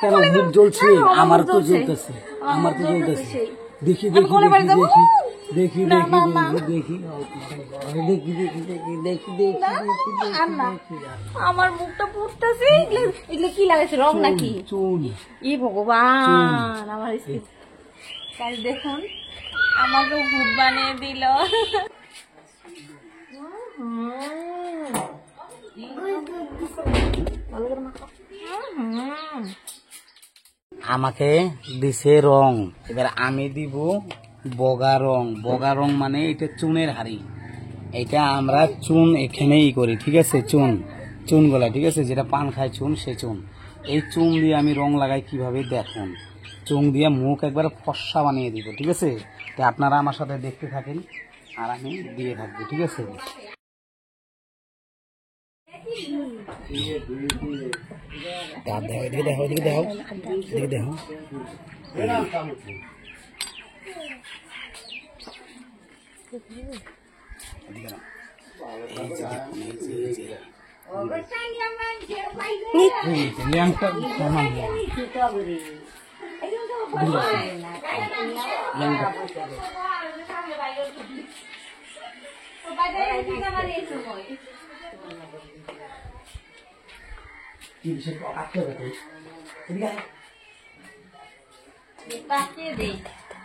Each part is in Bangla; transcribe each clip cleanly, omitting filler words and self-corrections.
কেন মুখ জ্বলছে? আমার তো জ্বলতেছে, আমার তো জ্বলতেছে। দেখি দেখি দেখি দেখি দেখি দেখি দেখি দেখি দেখি দেখি আমার মুখটা পুড়তেছে। এগুলো কি লাগাইছে, রং নাকি? চুন। ই ভগবান, আমার স্কিন দেখুন, আমাকে ভূত বানিয়ে দিল। আমাকে দিছে রং, এবার আমি দিব বগা রং। বগা রং মানে এটা চুনের হাড়ি, এটা আমরা চুন এখানেই করি, ঠিক আছে? চুন গলা, ঠিক আছে? যেটা পান খায় চুন, সে চুন। এই চুন দিয়ে আমি রং লাগাই কিভাবে দেখুন। চুন দিয়ে মুখ একবার ফর্সা বানিয়ে দিব, ঠিক আছে? তো আপনারা আমার সাথে দেখতে থাকেন আর আমি দিয়ে থাকবো, ঠিক আছে? দেখো দেখো দেখো দেখো দেখো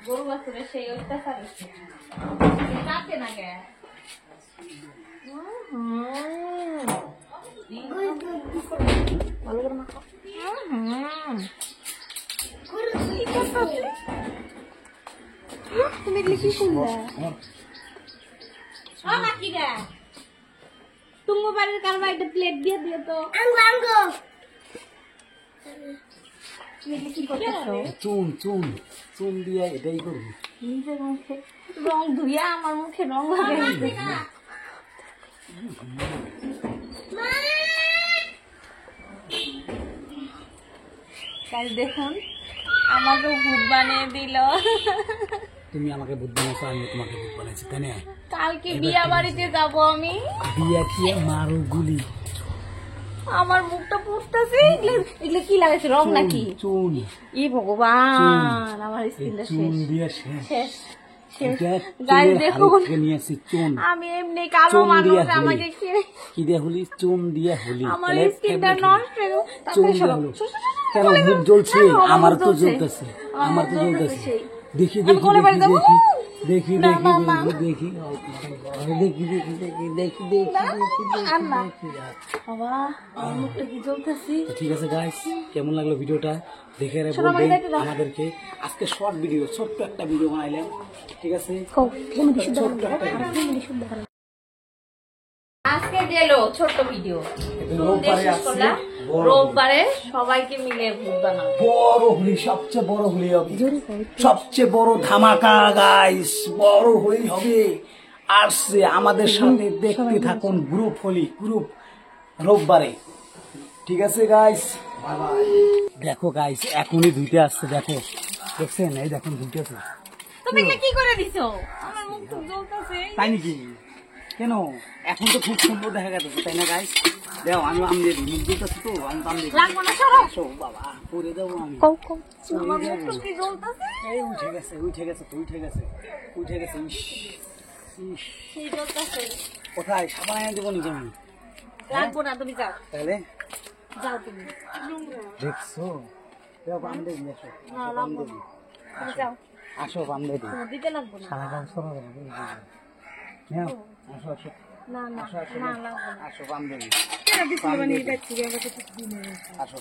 গরু বাছুরে সেই অত্যাচার কাকে না গে। তুমি কি শুনলে? তুমি বাড়ির কারবার একটা প্লেট দিয়ে দিও তো। চুন চুন চুন দিয়ে এটাই করবো। নিজের মুখে রং ধুইয়া আমার মুখে রং লাগাই। দেখুন, আমাকে ভূত বানিয়ে দিল। তুমি আমাকে ভূত বানাইছো, আমি তোমাকে ভূত বানাইছি, তাই না? কালকে বিয়া বাড়িতে যাবো আমি। বিয়া কি মারো গুলি। আমার মুখটা পুড়তেছে। এগুলো কি লাগাইছে, রং নাকি? চুন। ই ভগবান, আমার স্কিনটা শেষ। আমি এমনি কালো মানুষ, আমাকে কি দিয়ে হলি? চুন দিয়ে হলি। আমার স্কিনটা নষ্ট। চুন দিয়ে হলো। কেন মুখ জ্বলছে? আমার তো জ্বলতেছে, আমার তো জ্বলতেছে। দেখি দেখি দেখি দেখি দেখি দেখি দেখি দেখি দেখি দেখি ঠিক আছে গাইস, কেমন লাগলো ভিডিওটা দেখে বলবেন আমাদেরকে। আজকে শর্ট ভিডিও, ছোট্ট একটা ভিডিও বানাইলাম, ঠিক আছে? আজকে দিল ছোট্ট ভিডিও, রোববারে সবাইকে মিলে ভূত বানাবো। বড় হোলি, সবচেয়ে বড় হোলি হবে, সবচেয়ে বড় ধামাকা গাইস, বড় হোলি হবে। আর আমাদের সাথে দেখতে থাকুন গ্রুপ হোলি, গ্রুপ রোববারে, ঠিক আছে গাইস? দেখো গাইস, এখনই ধুইতে আসছে, দেখো, দেখছেন? এই দেখুন ধুইতেছে। তুমি কি করে দিছো? আমার মুখ তো জ্বলতেছে। তাই নাকি? কেন? এখন তো খুব সুন্দর দেখা গেছে, তাই না গাইস? দেখো আমি আম দিয়ে দিই, মুখ জ্বলতেছে তো, আমি আম দিয়ে দিই। বাবা করে দেবো আমি। আমার মুখ তো কি জ্বলতেছে। এই উঠে গেছে, উঠে গেছে, উঠে গেছে, উঠে গেছে। কোথায় সাবান এনে দেবো নিজে আমি? লাগবো না, তুমি যাও। তাহলে যাও তুমি। দেখছো? দেখো আম দিয়ে দিই, আসো। না লাগবো না, তুমি যাও। আসো আম দিয়ে দিই। দিতে লাগবো না। সারা গাছ সরা দেবো। আসো আসো। না না আসো আসো, না লাগবো না। আসো আম দিয়ে দিই। কেন বিক্রি বানিয়ে যাচ্ছি? আসো।